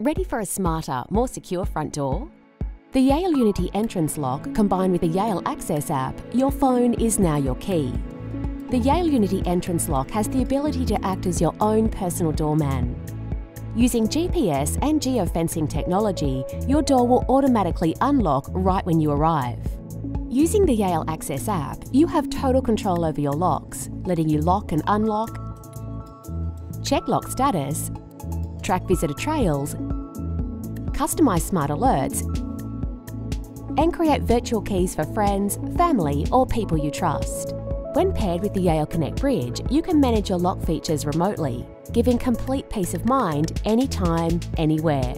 Ready for a smarter, more secure front door? The Yale Unity entrance lock combined with the Yale Access app, your phone is now your key. The Yale Unity entrance lock has the ability to act as your own personal doorman. Using GPS and geofencing technology, your door will automatically unlock right when you arrive. Using the Yale Access app, you have total control over your locks, letting you lock and unlock, check lock status, track visitor trails, customize smart alerts, and create virtual keys for friends, family, or people you trust. When paired with the Yale Connect Bridge, you can manage your lock features remotely, giving complete peace of mind anytime, anywhere.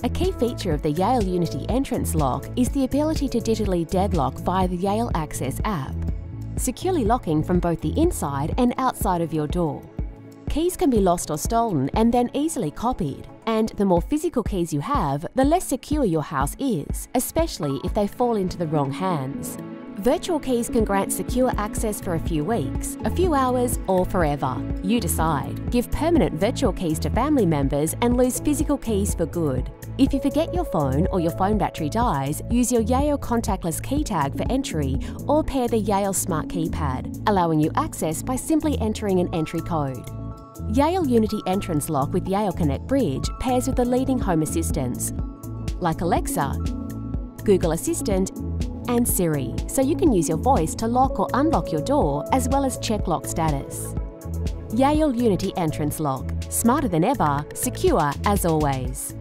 A key feature of the Yale Unity entrance lock is the ability to digitally deadlock via the Yale Access app, securely locking from both the inside and outside of your door. Keys can be lost or stolen and then easily copied, and the more physical keys you have, the less secure your house is, especially if they fall into the wrong hands. Virtual keys can grant secure access for a few weeks, a few hours, or forever. You decide. Give permanent virtual keys to family members and lose physical keys for good. If you forget your phone or your phone battery dies, use your Yale contactless key tag for entry or pair the Yale Smart Keypad, allowing you access by simply entering an entry code. Yale Unity entrance lock with Yale Connect Bridge pairs with the leading home assistants, like Alexa, Google Assistant, and Siri, so you can use your voice to lock or unlock your door as well as check lock status. Yale Unity entrance lock, smarter than ever, secure as always.